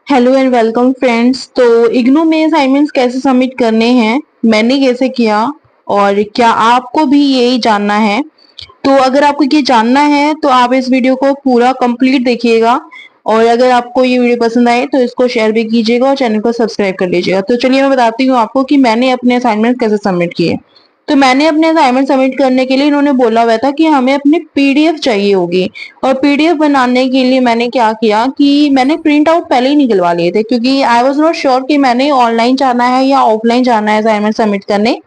Hello and welcome friends. तो इग्नू में assignments कैसे सबमिट करने हैं, मैंने कैसे किया और क्या आपको भी यही जानना है। तो अगर आपको ये जानना है तो आप इस वीडियो को पूरा कंप्लीट देखिएगा और अगर आपको ये वीडियो पसंद आए तो इसको शेयर भी कीजिएगा और चैनल को सब्सक्राइब कर लीजिएगा। तो चलिए मैं बताती हूँ आपको कि मैंने अपने असाइनमेंट कैसे सबमिट किए। तो मैंने अपने असाइनमेंट सबमिट करने के लिए इन्होंने बोला हुआ था कि हमें अपनी पीडीएफ चाहिए होगी और पीडीएफ बनाने के लिए मैंने क्या किया कि मैंने प्रिंट आउट पहले ही निकलवा लिए थे क्योंकि आई वाज नॉट श्योर कि मैंने ऑनलाइन जाना है या ऑफलाइन जाना है असाइनमेंट सबमिट करने।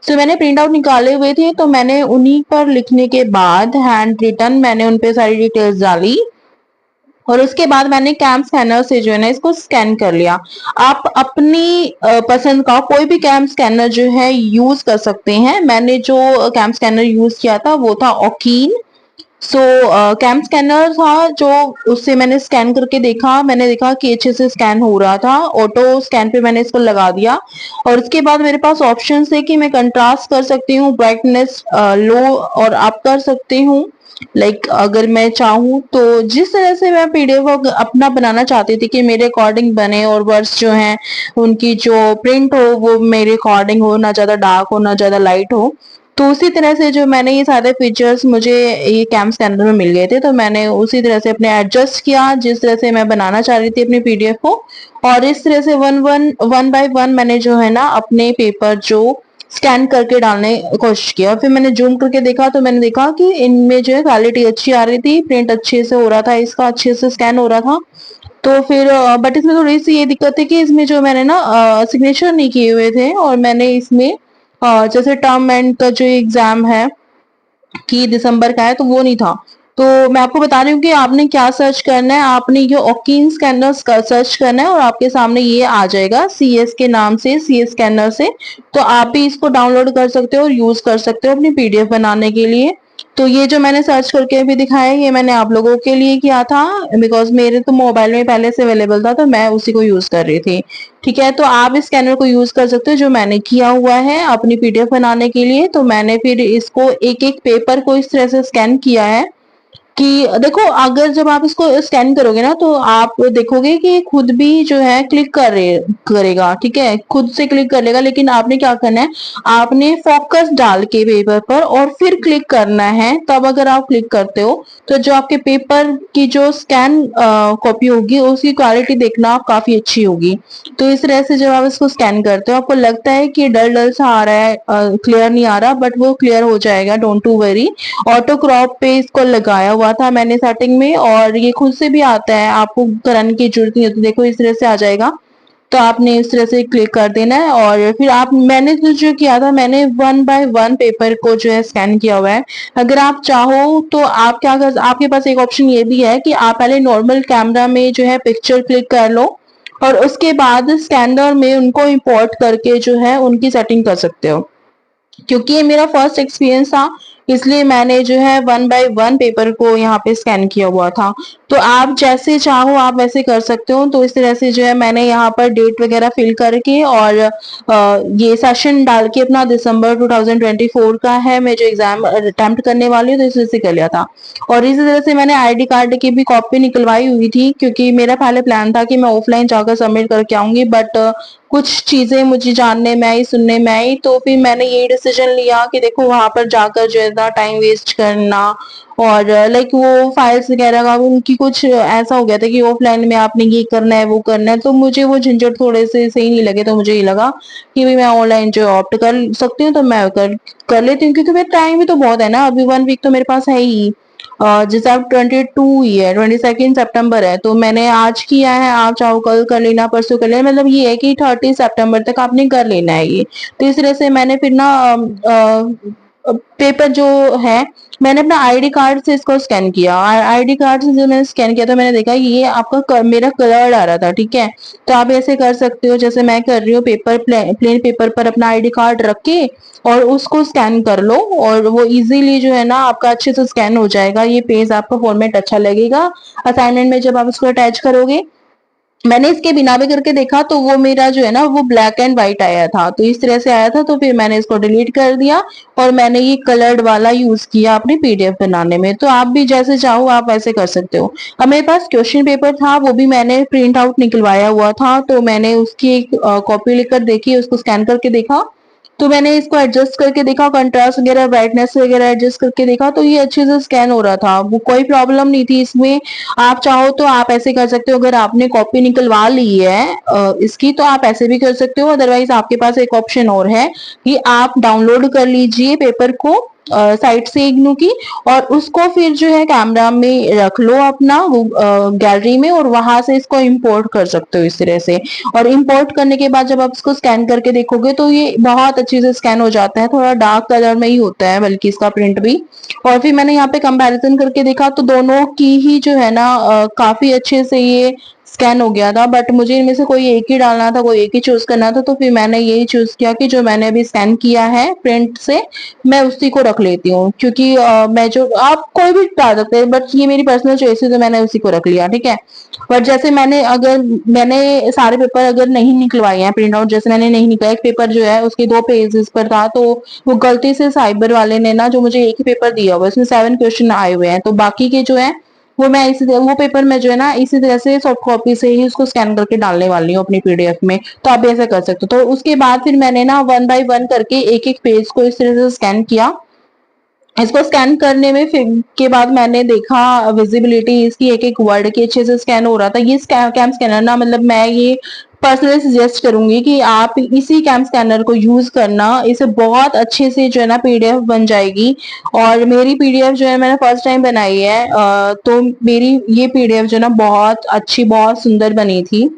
सो मैंने प्रिंट आउट निकाले हुए थे तो मैंने उन्हीं पर लिखने के बाद हैंड रिटन मैंने उन पे सारी डिटेल्स डाली और उसके बाद मैंने कैम स्कैनर से जो है ना इसको स्कैन कर लिया। आप अपनी पसंद का कोई भी कैम स्कैनर जो है यूज कर सकते हैं। मैंने जो कैम स्कैनर यूज किया था वो था ओकीन। सो कैम स्कैनर था जो उससे मैंने स्कैन करके देखा, मैंने देखा कि अच्छे से स्कैन हो रहा था। ऑटो स्कैन पे मैंने इसको लगा दिया और उसके बाद मेरे पास ऑप्शन थे कि मैं कंट्रास्ट कर सकती हूँ, ब्राइटनेस लो और अप कर सकती हूँ। अगर मैं चाहूँ तो जिस तरह से मैं पीडीएफ अपना बनाना चाहती थी कि मेरे अकॉर्डिंग बने और वर्ड्स जो हैं उनकी जो प्रिंट हो वो मेरे अकॉर्डिंग हो, ना ज्यादा डार्क हो ना ज्यादा लाइट हो। तो उसी तरह से जो मैंने ये सारे फीचर्स मुझे ये कैम स्कैनर में मिल गए थे तो मैंने उसी तरह से अपने एडजस्ट किया जिस तरह से मैं बनाना चाह रही थी अपनी पीडीएफ को। और इस तरह से वन बाय वन मैंने जो है ना अपने पेपर जो स्कैन करके डालने की कोशिश किया और फिर मैंने जूम करके देखा तो मैंने देखा कि इनमें जो है क्वालिटी अच्छी आ रही थी, प्रिंट अच्छे से हो रहा था, इसका अच्छे से स्कैन हो रहा था। तो फिर बट इसमें थोड़ी सी ये दिक्कत है कि इसमें जो मैंने ना सिग्नेचर नहीं किए हुए थे और मैंने इसमें जैसे टर्म एंड का जो एग्जाम है कि दिसंबर का है तो वो नहीं था। तो मैं आपको बता रही हूँ कि आपने क्या सर्च करना है, आपने ये ओकीन स्कैनर सर्च करना है और आपके सामने ये आ जाएगा सीएस के नाम से, सीएस स्कैनर से। तो आप भी इसको डाउनलोड कर सकते हो और यूज कर सकते हो अपनी पीडीएफ बनाने के लिए। तो ये जो मैंने सर्च करके भी दिखाया ये मैंने आप लोगों के लिए किया था बिकॉज मेरे तो मोबाइल में पहले से अवेलेबल था तो मैं उसी को यूज कर रही थी। ठीक है, तो आप इस स्कैनर को यूज कर सकते हो जो मैंने किया हुआ है अपनी पीडीएफ बनाने के लिए। तो मैंने फिर इसको एक एक पेपर को इस तरह से स्कैन किया है कि देखो अगर जब आप इसको स्कैन करोगे ना तो आप देखोगे कि खुद भी जो है क्लिक करेगा। ठीक है, खुद से क्लिक कर लेगा, लेकिन आपने क्या करना है, आपने फोकस डाल के पेपर पर और फिर क्लिक करना है। तब अगर आप क्लिक करते हो तो जो आपके पेपर की जो स्कैन कॉपी होगी उसकी क्वालिटी देखना काफी अच्छी होगी। तो इस तरह से जब आप इसको स्कैन करते हो आपको लगता है कि डल डल सा आ रहा है, क्लियर नहीं आ रहा, बट वो क्लियर हो जाएगा, don't to worry. Auto crop पे इसको लगाया हुआ था मैंने सेटिंग में और ये खुद से भी आता है, आपको कराने की जरूरत नहीं होती। देखो इस तरह से आ जाएगा। तो आपने इस तरह से क्लिक कर देना है और फिर आप मैंने तो जो किया था मैंने वन बाय वन पेपर को जो है स्कैन किया हुआ है। अगर आप चाहो तो आप क्या कर, आपके पास एक ऑप्शन ये भी है कि आप पहले नॉर्मल कैमरा में जो है पिक्चर क्लिक कर लो और उसके बाद स्कैनर में उनको इंपोर्ट करके जो है उनकी सेटिंग कर सकते हो। क्योंकि ये मेरा फर्स्ट एक्सपीरियंस था इसलिए मैंने जो है वन बाय वन पेपर को यहाँ पे स्कैन किया हुआ था। तो आप जैसे चाहो आप वैसे कर सकते हो। तो इस तरह से जो है मैंने यहाँ पर डेट वगैरह फिल करके और ये सेशन डाल के अपना दिसंबर 2024 का है, मैं जो एग्जाम अटेम्प्ट करने वाली हूँ तो इस तरह से कर लिया था। और इसी तरह से मैंने आईडी कार्ड की भी कॉपी निकलवाई हुई थी क्योंकि मेरा पहले प्लान था कि मैं ऑफलाइन जाकर सबमिट करके आऊंगी, बट कुछ चीजें मुझे जानने में आई, सुनने में आई, तो फिर मैंने ये डिसीजन लिया कि देखो वहां पर जाकर जो है टाइम वेस्ट करना और वो फाइल्स वगैरह का उनकी कुछ ऐसा हो गया था कि ऑफलाइन में आपने ये करना है वो करना है, तो मुझे वो झंझट थोड़े से सही नहीं लगे। तो मुझे ये लगा कि भाई मैं ऑनलाइन जो ऑप्ट कर सकती हूँ तो मैं कर कर लेती हूँ क्योंकि मेरा टाइम भी तो बहुत है ना, अभी वन वीक तो मेरे पास है ही। जैसे अब 22 ही है, 22 सितंबर है, तो मैंने आज किया है, आप चाहो कल कर लेना, परसों कर लेना, मतलब ये है कि 30 सितंबर तक आपने कर लेना है ये। तो इस तरह से मैंने फिर ना पेपर जो है मैंने अपना आईडी कार्ड से इसको स्कैन किया। आईडी कार्ड से जब मैंने स्कैन किया तो मैंने देखा ये आपका मेरा कलर आ रहा था। ठीक है, तो आप ऐसे कर सकते हो जैसे मैं कर रही हूँ, पेपर प्लेन पेपर पर अपना आईडी कार्ड रख के और उसको स्कैन कर लो और वो इजीली जो है ना आपका अच्छे से स्कैन हो जाएगा। ये पेज आपका फॉर्मेट अच्छा लगेगा असाइनमेंट में जब आप उसको अटैच करोगे। मैंने इसके बिना भी करके देखा तो वो मेरा जो है ना वो ब्लैक एंड व्हाइट आया था, तो इस तरह से आया था। तो फिर मैंने इसको डिलीट कर दिया और मैंने ये कलर्ड वाला यूज किया अपनी पीडीएफ बनाने में। तो आप भी जैसे चाहो आप ऐसे कर सकते हो। अब मेरे पास क्वेश्चन पेपर था, वो भी मैंने प्रिंट आउट निकलवाया हुआ था, तो मैंने उसकी एक कॉपी लेकर देखी, उसको स्कैन करके देखा। तो मैंने इसको एडजस्ट करके देखा, कंट्रास्ट वगैरह ब्राइटनेस वगैरह एडजस्ट करके देखा, तो ये अच्छे से स्कैन हो रहा था, वो कोई प्रॉब्लम नहीं थी इसमें। आप चाहो तो आप ऐसे कर सकते हो, अगर आपने कॉपी निकलवा ली है इसकी, तो आप ऐसे भी कर सकते हो। अदरवाइज आपके पास एक ऑप्शन और है कि आप डाउनलोड कर लीजिए पेपर को साइट से इग्नू की, और उसको फिर जो है कैमरा में रख लो अपना गैलरी में, और वहां से इसको इंपोर्ट कर सकते हो इस तरह से। और इंपोर्ट करने के बाद जब आप इसको स्कैन करके देखोगे तो ये बहुत अच्छे से स्कैन हो जाता है, थोड़ा डार्क कलर में ही होता है बल्कि इसका प्रिंट भी। और फिर मैंने यहाँ पे कंपैरिजन करके देखा तो दोनों की ही जो है ना काफी अच्छे से ये स्कैन हो गया था। बट मुझे इनमें से कोई एक ही डालना था, कोई एक ही चूज करना था, तो फिर मैंने यही चूज किया कि जो मैंने अभी स्कैन किया है प्रिंट से, मैं उसी को रख लेती हूँ। क्योंकि मैं जो आप कोई भी डाल सकते हैं, बट ये मेरी पर्सनल चॉइस है, तो मैंने उसी को रख लिया, ठीक है। बट जैसे मैंने अगर मैंने सारे पेपर अगर नहीं निकलवाए हैं प्रिंट आउट, जैसे मैंने नहीं निकला, एक पेपर जो है उसके 2 पेजेस पर था, तो वो गलती से साइबर वाले ने ना जो मुझे एक ही पेपर दिया हुआ है उसमें 7 क्वेश्चन आए हुए हैं, तो बाकी के जो है वो मैं इसी वो पेपर में जो है ना इसी तरह से सॉफ्ट कॉपी से ही उसको स्कैन करके डालने वाली हूँ अपनी पीडीएफ में। तो आप भी ऐसा कर सकते हो। तो उसके बाद फिर मैंने ना 1 बाय 1 करके एक एक पेज को इस तरह से स्कैन किया। इसको स्कैन करने में फिर के बाद मैंने देखा विजिबिलिटी इसकी एक एक वर्ड की अच्छे से स्कैन हो रहा था। ये कैम स्कैनर ना, मतलब मैं ये पर्सनली सजेस्ट करूंगी कि आप इसी कैम स्कैनर को यूज करना, इसे बहुत अच्छे से जो है ना पीडीएफ बन जाएगी। और मेरी पीडीएफ जो है मैंने फर्स्ट टाइम बनाई है, तो मेरी ये पीडीएफ जो है ना बहुत अच्छी बहुत सुंदर बनी थी।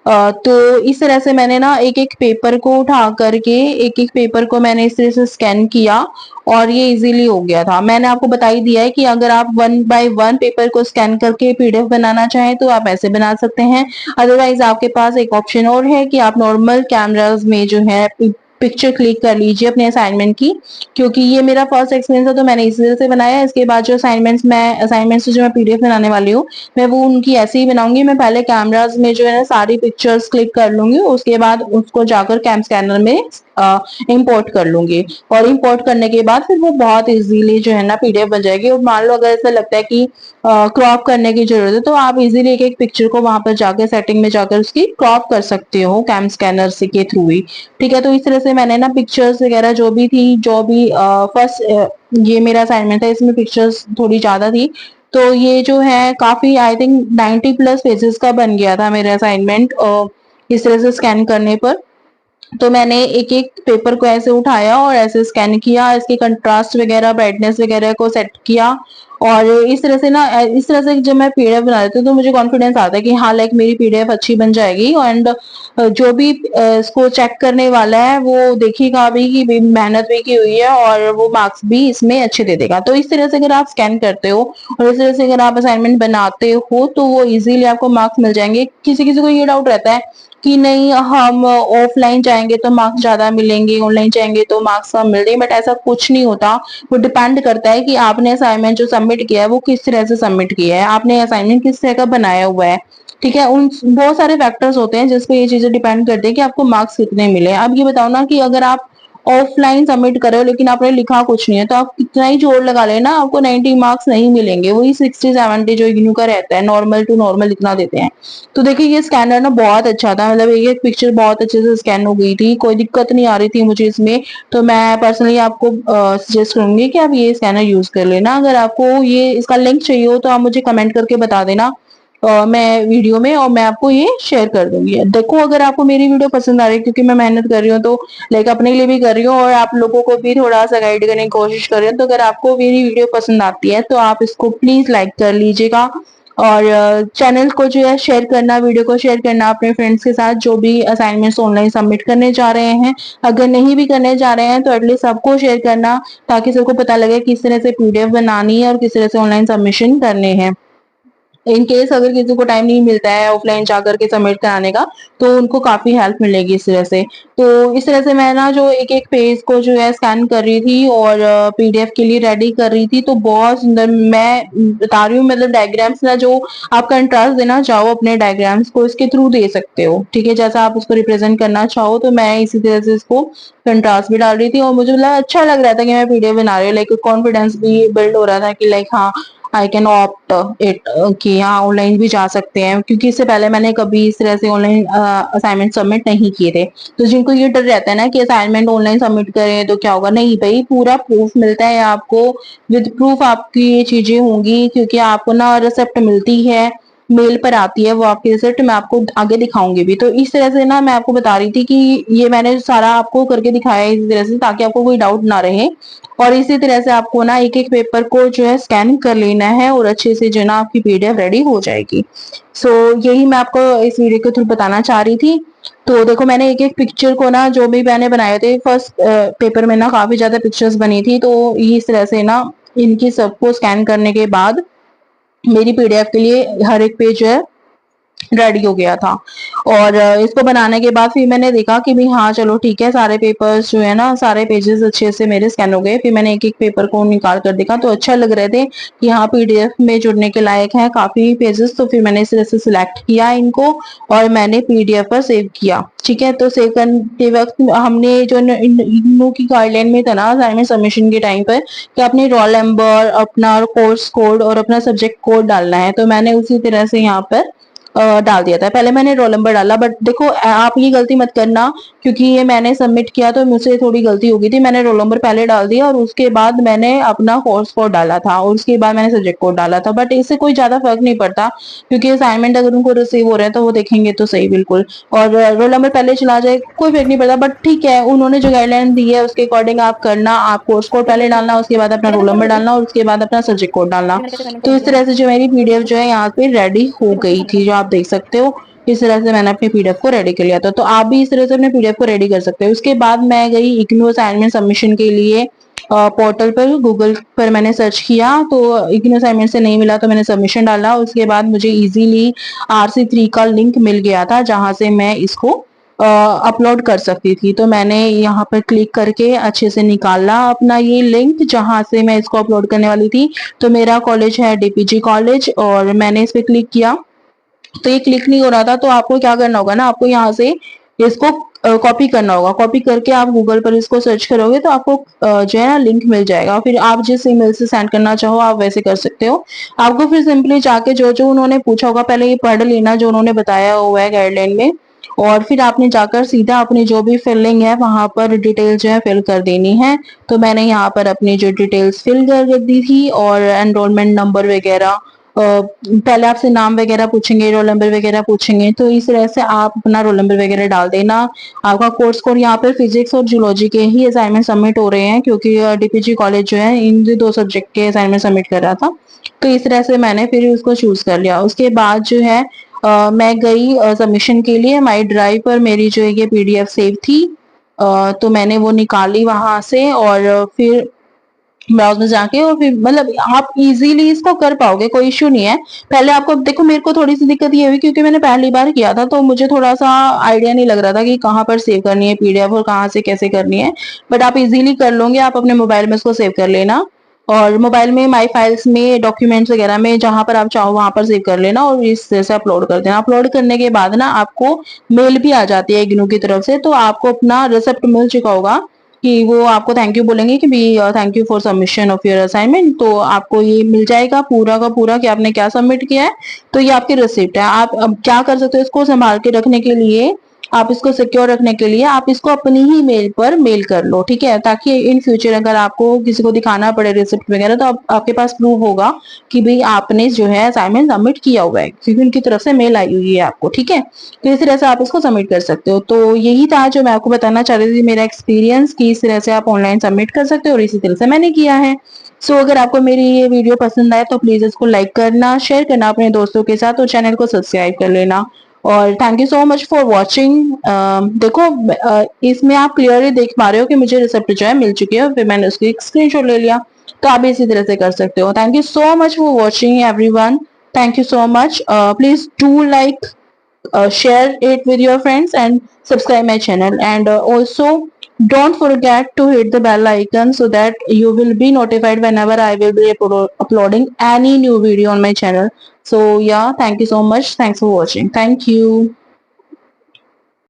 तो इस तरह से मैंने ना एक एक पेपर को उठा करके एक एक पेपर को मैंने इस तरह से स्कैन किया, और ये इजीली हो गया था। मैंने आपको बता ही दिया है कि अगर आप 1 बाय 1 पेपर को स्कैन करके पीडीएफ बनाना चाहें तो आप ऐसे बना सकते हैं। अदरवाइज आपके पास एक ऑप्शन और है कि आप नॉर्मल कैमराज में जो है पिक्चर क्लिक कर लीजिए अपने असाइनमेंट की। क्योंकि ये मेरा फर्स्ट एक्सपीरियंस था तो मैंने इसी तरह से बनाया। इसके बाद जो असाइनमेंट्स जो मैं पीडीएफ बनाने वाली हूँ, मैं वो उनकी ऐसे ही बनाऊंगी। मैं पहले कैमराज में जो है ना सारी पिक्चर्स क्लिक कर लूंगी, उसके बाद उसको जाकर कैम स्कैनर में इंपोर्ट कर लूंगी। और इंपोर्ट करने के बाद फिर वो बहुत इजीली जो है ना पीडीएफ बन जाएगी। और मान लो अगर ऐसा लगता है कि क्रॉप करने की जरूरत है, तो आप इजीली एक एक पिक्चर को वहां पर जाकर सेटिंग में जाकर उसकी क्रॉप कर सकते हो कैम स्कैनर से के थ्रू ही। ठीक है, तो इस तरह से मैंने ना पिक्चर्स वगैरह जो भी थी, जो भी फर्स्ट ये मेरा असाइनमेंट था इसमें पिक्चर्स थोड़ी ज्यादा थी, तो ये जो है काफी आई थिंक 90+ पेजेस का बन गया था मेरा असाइनमेंट इस तरह से स्कैन करने पर। तो मैंने एक एक पेपर को ऐसे उठाया और ऐसे स्कैन किया, इसके कंट्रास्ट वगैरह ब्राइटनेस वगैरह को सेट किया। और इस तरह से ना इस तरह से जब मैं पीडीएफ बना लेती हूँ तो मुझे कॉन्फिडेंस आता है कि हाँ लाइक मेरी पीडीएफ अच्छी बन जाएगी। एंड जो भी इसको चेक करने वाला है वो देखेगा भी कि मेहनत भी की हुई है, और वो मार्क्स भी इसमें अच्छे दे देगा। तो इस तरह से अगर आप स्कैन करते हो और इस तरह से अगर आप असाइनमेंट बनाते हो तो वो इजीली आपको मार्क्स मिल जाएंगे। किसी किसी को ये डाउट रहता है कि नहीं हम ऑफलाइन जाएंगे तो मार्क्स ज्यादा मिलेंगे, ऑनलाइन जाएंगे तो मार्क्स कम मिल रहे, बट ऐसा कुछ नहीं होता। वो डिपेंड करता है कि आपने असाइनमेंट जो सबमिट किया है वो किस तरह से सबमिट किया है, आपने असाइनमेंट किस तरह का बनाया हुआ है। ठीक है, उन बहुत सारे फैक्टर्स होते हैं जिसपे ये चीजें डिपेंड करती है कि आपको मार्क्स कितने मिले। अब ये बताओ ना कि अगर आप ऑफलाइन सबमिट कर रहे हो लेकिन आपने लिखा कुछ नहीं है, तो आप कितना ही जोर लगा लेना आपको 90 मार्क्स नहीं मिलेंगे, वही 60-70 जो इग्नू का रहता है, नॉर्मल टू नॉर्मल इतना देते हैं। तो देखिए ये स्कैनर ना बहुत अच्छा था, मतलब एक एक पिक्चर बहुत अच्छे से स्कैन हो गई थी, कोई दिक्कत नहीं आ रही थी मुझे इसमें। तो मैं पर्सनली आपको सजेस्ट करूंगी कि आप ये स्कैनर यूज कर लेना। अगर आपको ये इसका लिंक चाहिए हो तो आप मुझे कमेंट करके बता देना मैं वीडियो में, और मैं आपको ये शेयर कर दूंगी। देखो अगर आपको मेरी वीडियो पसंद आ रही है, क्योंकि मैं मेहनत कर रही हूँ तो लाइक अपने लिए भी कर रही हूँ और आप लोगों को भी थोड़ा सा गाइड करने की कोशिश कर रही हूँ, तो अगर आपको मेरी वीडियो पसंद आती है तो आप इसको प्लीज लाइक कर लीजिएगा। और चैनल को जो है शेयर करना, वीडियो को शेयर करना अपने फ्रेंड्स के साथ जो भी असाइनमेंट्स ऑनलाइन सबमिट करने जा रहे हैं। अगर नहीं भी करने जा रहे हैं तो एटलीस्ट सबको शेयर करना, ताकि सबको पता लगे किस तरह से पीडीएफ बनानी है और किस तरह से ऑनलाइन सबमिशन करने हैं। इन केस अगर किसी को टाइम नहीं मिलता है ऑफलाइन जाकर के सबमिट कराने का, तो उनको काफी हेल्प मिलेगी इस तरह से। तो इस तरह से मैं ना जो एक एक पेज को जो है स्कैन कर रही थी और पीडीएफ के लिए रेडी कर रही थी, तो बहुत सुंदर मैं बता रही हूँ, मतलब डायग्राम्स ना जो आप कंट्रास्ट देना चाहो अपने डायग्राम्स को इसके थ्रू दे सकते हो, ठीक है, जैसा आप उसको रिप्रेजेंट करना चाहो। तो मैं इसी तरह से इसको कंट्रास्ट भी डाल रही थी और मुझे मतलब अच्छा लग रहा था कि मैं पीडीएफ बना रही हूँ, लाइक कॉन्फिडेंस भी बिल्ड हो रहा था कि लाइक हाँ आई कैन ऑप्ट इट, कि हाँ ऑनलाइन भी जा सकते हैं, क्योंकि इससे पहले मैंने कभी इस तरह से ऑनलाइन असाइनमेंट सबमिट नहीं किए थे। तो जिनको ये डर रहता है ना कि असाइनमेंट ऑनलाइन सबमिट करें तो क्या होगा, नहीं भाई, पूरा प्रूफ मिलता है आपको, विद प्रूफ आपकी ये चीजें होंगी, क्योंकि आपको ना रिसिप्ट मिलती है, मेल पर आती है वो आपकी रिसिप्ट, मैं आपको आगे दिखाऊंगी भी। तो इस तरह से ना मैं आपको बता रही थी कि ये मैंने सारा आपको करके दिखाया है इस तरह से, ताकि आपको कोई डाउट ना रहे। और इसी तरह से आपको ना एक एक पेपर को जो है स्कैन कर लेना है और अच्छे से जो है ना आपकी पीडीएफ रेडी हो जाएगी। सो यही मैं आपको इस वीडियो के थ्रू बताना चाह रही थी। तो देखो मैंने एक एक पिक्चर को ना जो भी मैंने बनाए थे फर्स्ट पेपर में ना काफी ज्यादा पिक्चर्स बनी थी, तो इस तरह से ना इनकी सबको स्कैन करने के बाद मेरी पीडीएफ के लिए हर एक पेज जो है रेडी हो गया था। और इसको बनाने के बाद फिर मैंने देखा कि भाई हाँ चलो ठीक है, सारे पेपर्स जो है ना सारे पेजेस अच्छे से मेरे स्कैन हो गए। फिर मैंने एक एक पेपर को निकाल कर देखा तो अच्छा लग रहे थे कि हाँ पीडीएफ में जुड़ने के लायक है काफी पेजेस। तो फिर मैंने इस तरह से सिलेक्ट किया इनको और मैंने पीडीएफ पर सेव किया। ठीक है, तो सेव करते वक्त हमने जो इग्नू की गाइडलाइन में था ना असाइनमेंट सबमिशन के टाइम पर कि अपने रोल नंबर, अपना कोर्स कोड और अपना सब्जेक्ट कोड डालना है, तो मैंने उसी तरह से यहाँ पर डाल दिया था। पहले मैंने रोल नंबर डाला, बट देखो आप ये गलती मत करना, क्योंकि ये मैंने सबमिट किया तो मुझसे थोड़ी गलती हो गई थी। मैंने रोल नंबर पहले डाल दिया और उसके बाद मैंने अपना कोर्स कोड डाला था और उसके बाद मैंने सब्जेक्ट कोड डाला था, बट इससे कोई ज्यादा फर्क नहीं पड़ता, क्योंकि असाइनमेंट अगर उनको रिसीव हो रहे हैं तो वो देखेंगे तो सही बिल्कुल। और रोल नंबर पहले चला जाए कोई फर्क नहीं पड़ता, बट ठीक है उन्होंने जो गाइडलाइन दी है उसके अकॉर्डिंग आप करना। आप कोर्स कोड पहले डालना, उसके बाद अपना रोल नंबर डालना और उसके बाद अपना सब्जेक्ट कोड डालना। तो इस तरह से जो मेरी पीडीएफ जो है यहाँ पे रेडी हो गई थी, जो आप देख सकते हो। इस तरह से मैंने अपने पीडीएफ को रेडी कर लिया था, तो आप भी इस तरह से अपने पीडीएफ को रेडी कर सकते हो। उसके बाद मैं गई इग्नू असाइनमेंट सबमिशन के लिए पोर्टल पर, गूगल पर मैंने सर्च किया तो इग्नू असाइनमेंट से नहीं मिला, तो मैंने सबमिशन डाला। उसके बाद मुझे इजीली RC3 का लिंक मिल गया था जहां से मैं इसको अपलोड कर सकती थी। तो मैंने यहाँ पर क्लिक करके अच्छे से निकाला अपना ये लिंक जहां से मैं इसको अपलोड करने वाली थी। तो मेरा कॉलेज है DPG कॉलेज और मैंने इस पे क्लिक किया तो ये क्लिक नहीं हो रहा था। तो आपको क्या करना होगा ना, आपको यहाँ से इसको कॉपी करना होगा। कॉपी करके आप गूगल पर इसको सर्च करोगे तो आपको जो है ना लिंक मिल जाएगा। फिर आप जिस ईमेल से सेंड करना चाहो आप वैसे कर सकते हो। आपको फिर सिंपली जाके जो जो उन्होंने पूछा होगा पहले ये पढ़ लेना जो उन्होंने बताया हुआ है गाइडलाइन में, और फिर आपने जाकर सीधा अपनी जो भी फिलिंग है वहां पर डिटेल जो है फिल कर देनी है। तो मैंने यहाँ पर अपनी जो डिटेल्स फिल कर दी थी और एनरोलमेंट नंबर वगैरह, पहले आपसे नाम वगैरह पूछेंगे, रोल नंबर वगैरह पूछेंगे, तो इस तरह से आप अपना रोल नंबर वगैरह डाल देना। आपका कोर्स कोड यहाँ पर फिजिक्स और जूलॉजी के ही असाइनमेंट सबमिट हो रहे हैं, क्योंकि DPG कॉलेज जो है इन दो सब्जेक्ट के असाइनमेंट सबमिट कर रहा था। तो इस तरह से मैंने फिर उसको चूज कर लिया। उसके बाद जो है मैं गई सबमिशन के लिए। माई ड्राइव पर मेरी जो है ये पीडीएफ सेव थी, तो मैंने वो निकाली वहां से और फिर ब्राउज में जाके, और फिर मतलब आप इजीली इसको कर पाओगे, कोई इश्यू नहीं है। पहले आपको देखो मेरे को थोड़ी सी दिक्कत ये हुई क्योंकि मैंने पहली बार किया था, तो मुझे थोड़ा सा आइडिया नहीं लग रहा था कि कहाँ पर सेव करनी है पीडीएफ और कहाँ से कैसे करनी है। बट आप इजीली कर लोगे, आप अपने मोबाइल में इसको सेव कर लेना और मोबाइल में माई फाइल्स में डॉक्यूमेंट्स वगैरह में जहां पर आप चाहो वहां पर सेव कर लेना और इस तरह से अपलोड कर देना। अपलोड करने के बाद ना आपको मेल भी आ जाती है इग्नू की तरफ से, तो आपको अपना रिसिप्ट मिल चुका होगा कि वो आपको थैंक यू बोलेंगे कि भी thank you for submission of your assignment. तो आपको ये मिल जाएगा पूरा का पूरा कि आपने क्या सबमिट किया है। तो ये आपकी रिसिप्ट है। आप अब क्या कर सकते हो, इसको संभाल के रखने के लिए, आप इसको सिक्योर रखने के लिए आप इसको अपनी ही मेल पर मेल कर लो, ठीक है, ताकि इन फ्यूचर अगर आपको किसी को दिखाना पड़े रिसिप्ट वगैरह तो आपके पास प्रूफ होगा कि भाई आपने जो है असाइनमेंट सबमिट किया हुआ है, क्योंकि उनकी तरफ से मेल आई हुई है आपको, ठीक है। तो इस तरह से आप इसको सबमिट कर सकते हो। तो यही था जो मैं आपको बताना चाह रही थी, मेरा एक्सपीरियंस कि इस तरह से आप ऑनलाइन सबमिट कर सकते हो और इसी तरह से मैंने किया है। सो अगर आपको मेरी ये वीडियो पसंद आए तो प्लीज इसको लाइक करना, शेयर करना अपने दोस्तों के साथ और चैनल को सब्सक्राइब कर लेना। और thank you so much for watching. देखो इसमें आप क्लियरली देख पा रहे हो कि मुझे रिसिप्ट जो है मिल चुकी है, फिर मैंने उसकी स्क्रीनशॉट ले लिया। तो आप भी इसी तरह से कर सकते हो। Thank you so much for watching everyone. Thank you so much. Please do like, share it with your friends and subscribe my channel, and also don't forget to hit the bell icon so that you will be notified whenever I will be uploading any new video on my channel. So yeah, thank you so much. Thanks for watching. Thank you.